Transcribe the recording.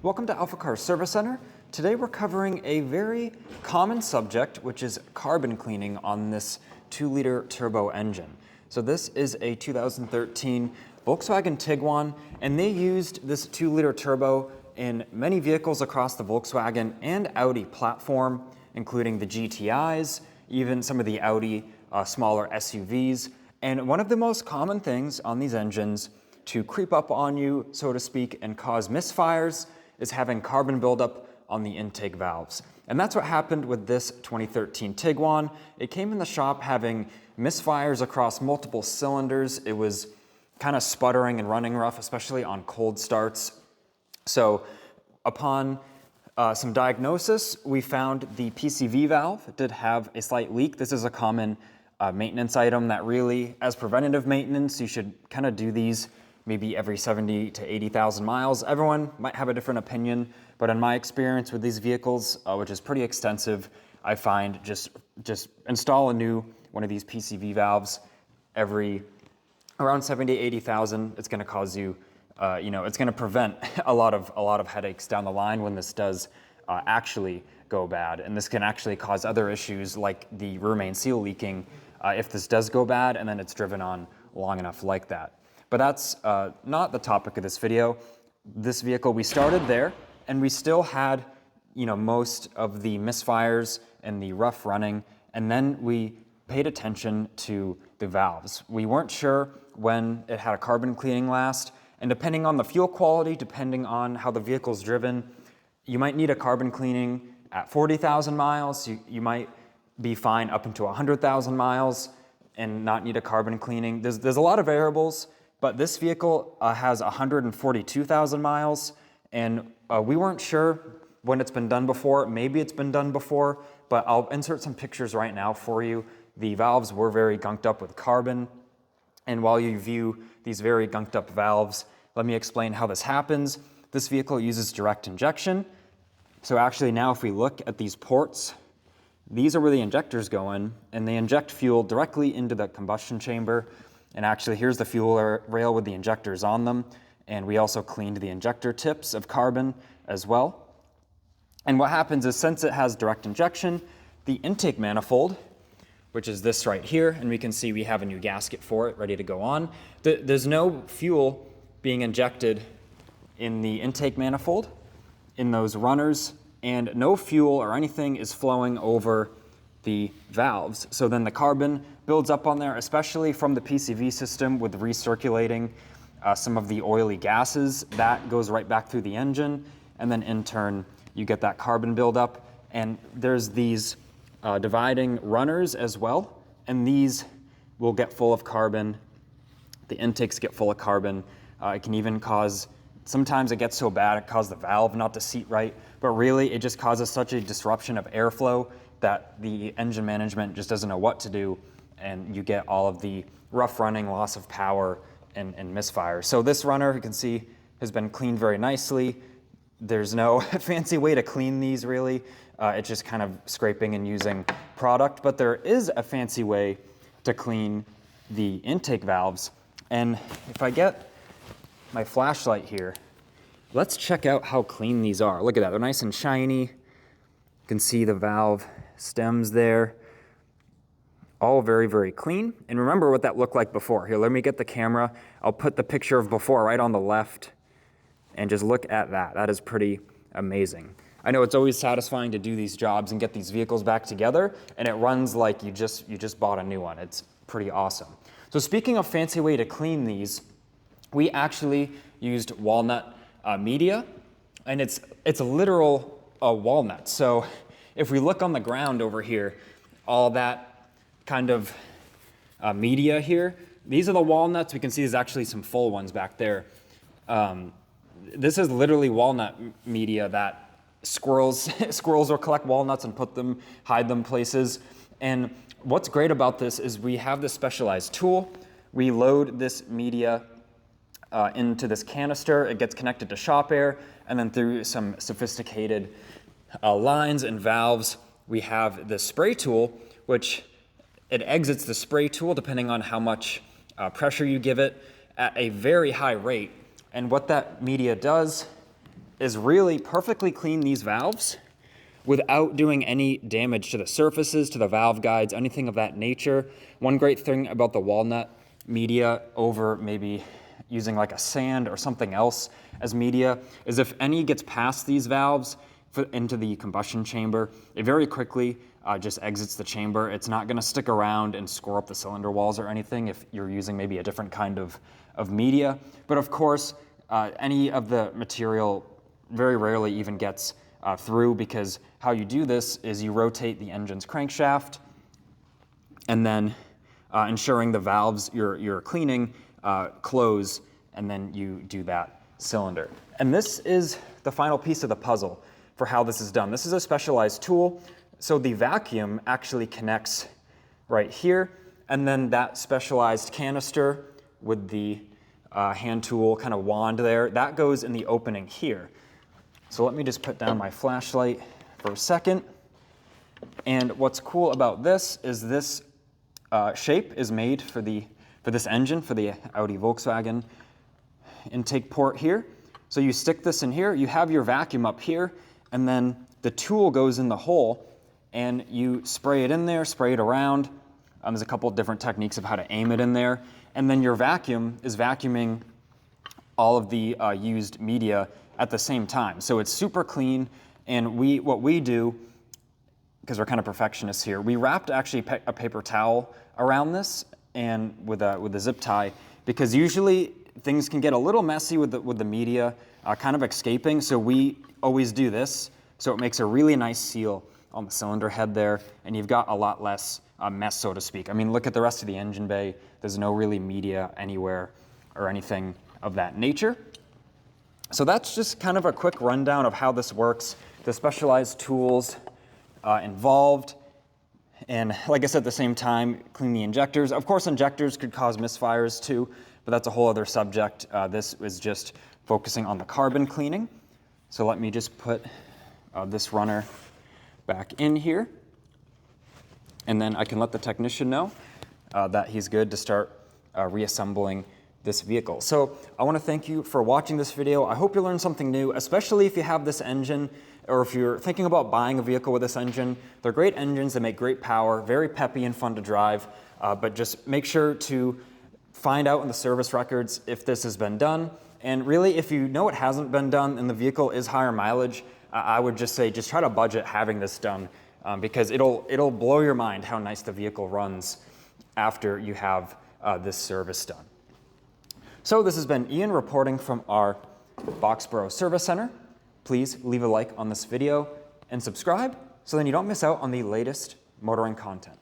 Welcome to AlphaCars Service Center. Today we're covering a very common subject, which is carbon cleaning on this 2-liter turbo engine. So this is a 2013 Volkswagen Tiguan, and they used this 2-liter turbo in many vehicles across the Volkswagen and Audi platform, including the GTIs, even some of the Audi smaller SUVs. And one of the most common things on these engines to creep up on you, so to speak, and cause misfires is having carbon buildup on the intake valves. And that's what happened with this 2013 Tiguan. It came in the shop having misfires across multiple cylinders. It was kind of sputtering and running rough, especially on cold starts. So upon some diagnosis, we found the PCV valve did have a slight leak. This is a common maintenance item that really, as preventative maintenance, you should kind of do these maybe every 70 to 80,000 miles. Everyone might have a different opinion, but in my experience with these vehicles, which is pretty extensive, I find just install a new one of these PCV valves every around 70 to 80,000. It's going to cause you, it's going to prevent a lot of headaches down the line when this does actually go bad. And this can actually cause other issues like the rear main seal leaking if this does go bad and then it's driven on long enough like that. But that's not the topic of this video. This vehicle, we started there, and we still had, most of the misfires and the rough running, and then we paid attention to the valves. We weren't sure when it had a carbon cleaning last, and depending on the fuel quality, depending on how the vehicle's driven, you might need a carbon cleaning at 40,000 miles. You might be fine up into 100,000 miles and not need a carbon cleaning. There's a lot of variables. But this vehicle has 142,000 miles, and we weren't sure when it's been done before. Maybe it's been done before, but I'll insert some pictures right now for you. The valves were very gunked up with carbon, and while you view these very gunked up valves, let me explain how this happens. This vehicle uses direct injection. So actually now if we look at these ports, these are where the injectors go in, and they inject fuel directly into the combustion chamber. And actually, here's the fuel rail with the injectors on them. And we also cleaned the injector tips of carbon as well. And what happens is, since it has direct injection, the intake manifold, which is this right here, and we can see we have a new gasket for it ready to go on. There's no fuel being injected in the intake manifold, in those runners, and no fuel or anything is flowing over the valves. So then the carbon builds up on there, especially from the PCV system with recirculating some of the oily gases. That goes right back through the engine, and then in turn you get that carbon buildup. And there's these dividing runners as well, and these will get full of carbon. The intakes get full of carbon. It can even cause, sometimes it gets so bad it causes the valve not to seat right, but really it just causes such a disruption of airflow that the engine management just doesn't know what to do, and you get all of the rough running, loss of power, and misfires. So this runner, you can see, has been cleaned very nicely. There's no fancy way to clean these really. It's just kind of scraping and using product, but there is a fancy way to clean the intake valves. And if I get my flashlight here, let's check out how clean these are. Look at that, they're nice and shiny. You can see the valve stems there. All very, very clean. And remember what that looked like before. Here, let me get the camera. I'll put the picture of before right on the left, and just look at that. That is pretty amazing. I know it's always satisfying to do these jobs and get these vehicles back together, and it runs like you just bought a new one. It's pretty awesome. So speaking of fancy way to clean these, we actually used walnut media, and it's a literal walnut. So if we look on the ground over here, all that kind of media here, these are the walnuts. We can see there's actually some full ones back there. This is literally walnut media that squirrels will collect walnuts and hide them places. And what's great about this is we have this specialized tool. We load this media into this canister. It gets connected to shop air, and then through some sophisticated lines and valves, we have the spray tool, which it exits the spray tool depending on how much pressure you give it at a very high rate. And what that media does is really perfectly clean these valves without doing any damage to the surfaces, to the valve guides, anything of that nature. One great thing about the walnut media over maybe using like a sand or something else as media is if any gets past these valves into the combustion chamber, it very quickly just exits the chamber. It's not gonna stick around and score up the cylinder walls or anything if you're using maybe a different kind of media. But of course, any of the material very rarely even gets through, because how you do this is you rotate the engine's crankshaft and then ensuring the valves you're cleaning close, and then you do that cylinder. And this is the final piece of the puzzle for how this is done. This is a specialized tool, so the vacuum actually connects right here, and then that specialized canister with the hand tool kind of wand there, that goes in the opening here. So let me just put down my flashlight for a second. And what's cool about this is this shape is made for this engine, for the Audi Volkswagen intake port here. So you stick this in here, you have your vacuum up here, and then the tool goes in the hole, and you spray it in there, spray it around. There's a couple of different techniques of how to aim it in there. And then your vacuum is vacuuming all of the used media at the same time. So it's super clean, and what we do, because we're kind of perfectionists here, we wrapped actually a paper towel around this and with a zip tie, because usually things can get a little messy with the media kind of escaping, so we always do this. So it makes a really nice seal on the cylinder head there, and you've got a lot less mess, so to speak. I mean, look at the rest of the engine bay. There's no really media anywhere or anything of that nature. So that's just kind of a quick rundown of how this works, the specialized tools involved, and like I said, at the same time, clean the injectors. Of course, injectors could cause misfires too, but that's a whole other subject. This is just focusing on the carbon cleaning. So let me just put this runner back in here, and then I can let the technician know that he's good to start reassembling this vehicle. So I want to thank you for watching this video. I hope you learned something new, especially if you have this engine, or if you're thinking about buying a vehicle with this engine. They're great engines, they make great power, very peppy and fun to drive, but just make sure to find out in the service records if this has been done. And really, if you know it hasn't been done and the vehicle is higher mileage, I would just say just try to budget having this done, because it'll blow your mind how nice the vehicle runs after you have this service done. So this has been Ian reporting from our Boxborough Service Center. Please leave a like on this video and subscribe so then you don't miss out on the latest motoring content.